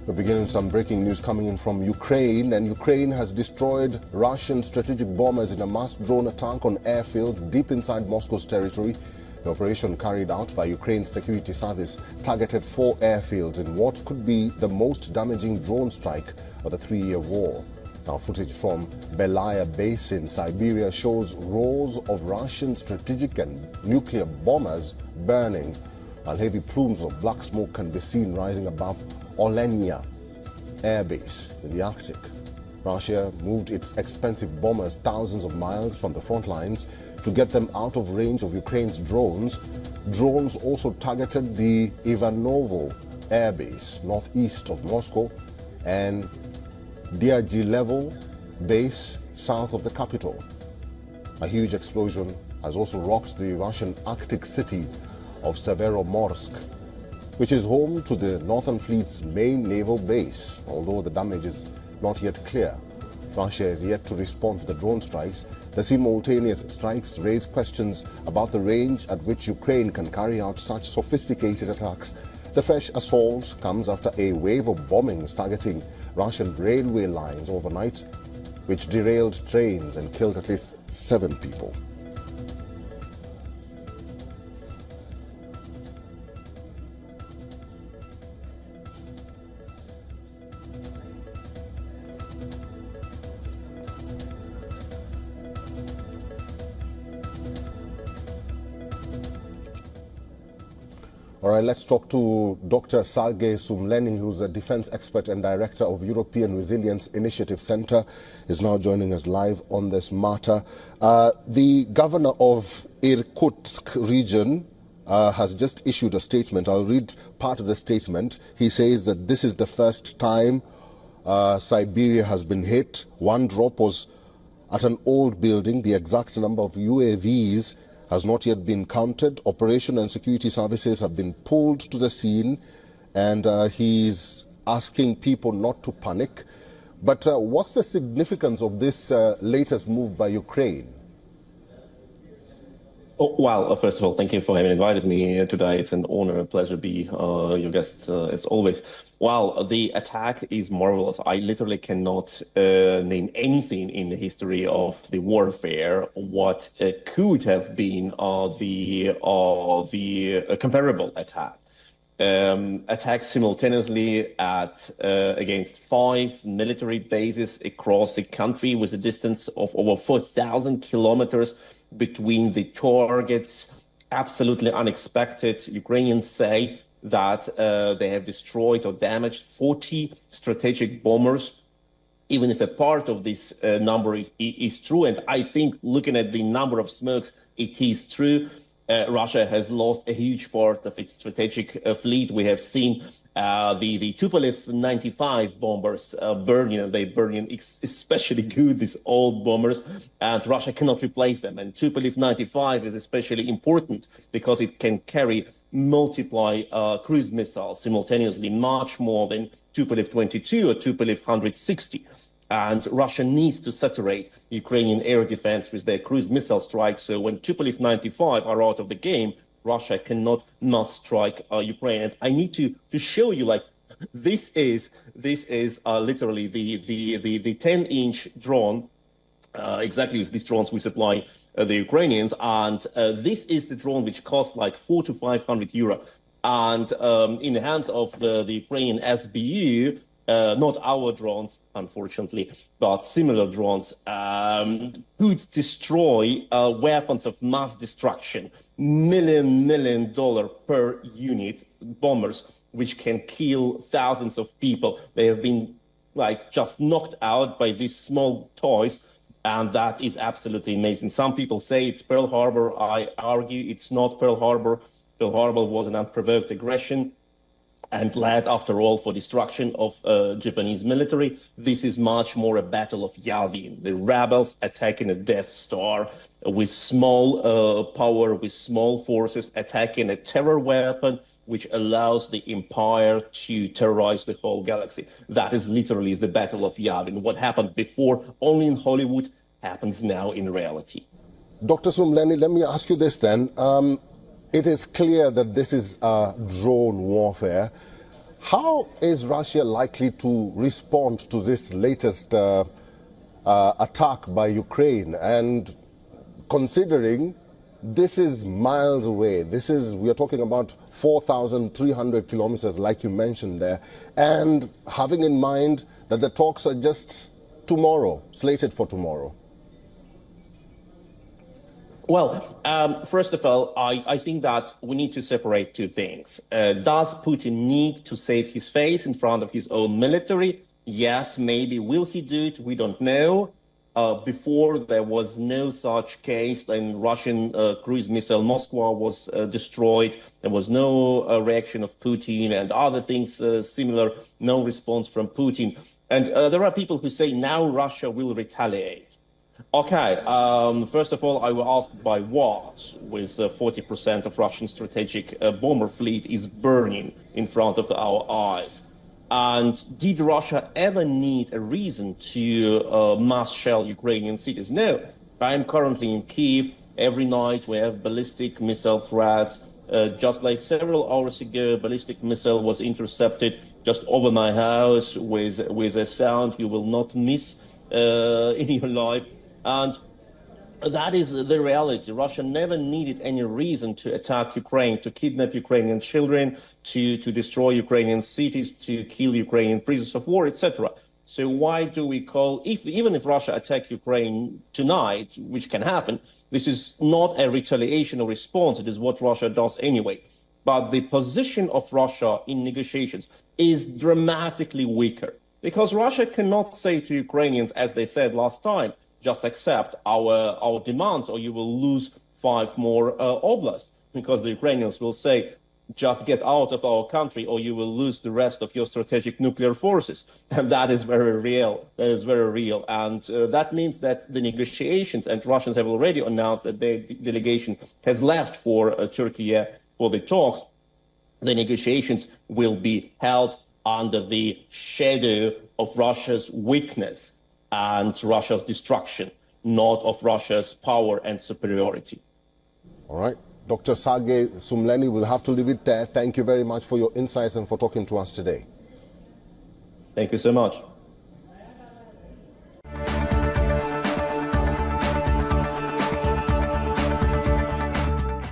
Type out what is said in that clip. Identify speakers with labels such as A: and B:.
A: We're beginning some breaking news coming in from Ukraine, and Ukraine has destroyed Russian strategic bombers in a mass drone attack on airfields deep inside Moscow's territory. The operation carried out by Ukraine's security service targeted 4 airfields in what could be the most damaging drone strike of the 3-year war. Now, footage from Belaya Base in Siberia shows rows of Russian strategic and nuclear bombers burning, while heavy plumes of black smoke can be seen rising above Olenia Airbase in the Arctic. Russia moved its expensive bombers thousands of miles from the front lines to get them out of range of Ukraine's drones. Drones also targeted the Ivanovo Airbase northeast of Moscow and Diaghilevo base south of the capital. A huge explosion has also rocked the Russian Arctic city of Severomorsk, which is home to the Northern Fleet's main naval base. Although the damage is not yet clear, Russia is yet to respond to the drone strikes. The simultaneous strikes raise questions about the range at which Ukraine can carry out such sophisticated attacks. The fresh assault comes after a wave of bombings targeting Russian railway lines overnight, which derailed trains and killed at least 7 people. All right, let's talk to Dr. Sergei Sumleni, who's a defense expert and director of European Resilience Initiative Center, is now joining us live on this matter. The governor of Irkutsk region has just issued a statement. I'll read part of the statement. He says that this is the first time Siberia has been hit. One drop was at an old building. The exact number of UAVs has not yet been counted. Operation and security services have been pulled to the scene, and he's asking people not to panic. But what's the significance of this latest move by Ukraine?
B: Oh, well, first of all, thank you for having invited me today. It's an honor, a pleasure to be your guest as always. Well, the attack is marvelous. I literally cannot name anything in the history of the warfare what could have been the comparable attack. Attack simultaneously against 5 military bases across the country with a distance of over 4,000 kilometers between the targets. Absolutely unexpected. Ukrainians say that they have destroyed or damaged 40 strategic bombers, even if a part of this number is true. And I think looking at the number of smokes, it is true. Russia has lost a huge part of its strategic fleet. We have seen the Tupolev 95 bombers burning. They burning especially good, these old bombers, and Russia cannot replace them. And Tupolev 95 is especially important because it can carry multiply cruise missiles simultaneously, much more than Tupolev 22 or Tupolev 160. And Russia needs to saturate Ukrainian air defense with their cruise missile strikes. So when Tupolev 95 are out of the game, Russia cannot mass strike Ukraine. And I need to show you, like, this is literally the 10-inch drone. Exactly with these drones we supply the Ukrainians, and this is the drone which costs like 400 to 500 euro. And in the hands of the Ukrainian SBU, not our drones, unfortunately, but similar drones, could destroy weapons of mass destruction, million dollar per unit bombers, which can kill thousands of people. They have been like just knocked out by these small toys, and that is absolutely amazing. Some people say it's Pearl Harbor. I argue it's not Pearl Harbor. Pearl Harbor was an unprovoked aggression and led, after all, for destruction of Japanese military. This is much more a battle of Yavin, the rebels attacking a Death Star with small power, with small forces, attacking a terror weapon which allows the empire to terrorize the whole galaxy. That is literally the battle of Yavin. What happened before, only in Hollywood, happens now in reality.
A: Dr. Sumleni, let me ask you this then. It is clear that this is drone warfare. How is Russia likely to respond to this latest attack by Ukraine? And considering this is miles away, we are talking about 4,300 kilometers, like you mentioned there, and having in mind that the talks are just tomorrow, slated for tomorrow.
B: Well, first of all, I think that we need to separate two things. Does Putin need to save his face in front of his own military? Yes, maybe. Will he do it? We don't know. Before, there was no such case. When Russian cruise missile Moskva was destroyed, there was no reaction of Putin, and other things similar, no response from Putin. And there are people who say now Russia will retaliate. Okay, first of all, I will ask by what, with 40% of Russian strategic bomber fleet is burning in front of our eyes. And did Russia ever need a reason to mass shell Ukrainian cities? No. I am currently in Kyiv. Every night we have ballistic missile threats. Just like several hours ago, ballistic missile was intercepted just over my house with a sound you will not miss in your life. And that is the reality. Russia never needed any reason to attack Ukraine, to kidnap Ukrainian children, to destroy Ukrainian cities, to kill Ukrainian prisoners of war, etc. So why do we call, even if Russia attacked Ukraine tonight, which can happen, this is not a retaliation or response. It is what Russia does anyway. But the position of Russia in negotiations is dramatically weaker, because Russia cannot say to Ukrainians, as they said last time, just accept our demands or you will lose 5 more oblasts, because the Ukrainians will say, just get out of our country or you will lose the rest of your strategic nuclear forces. And that is very real. That is very real. And that means that the negotiations, and Russians have already announced that their delegation has left for Turkey for the talks, the negotiations will be held under the shadow of Russia's weakness and Russia's destruction, not of Russia's power and superiority.
A: All right. Dr. Sergei Sumleny, we'll have to leave it there. Thank you very much for your insights and for talking to us today.
B: Thank you so much.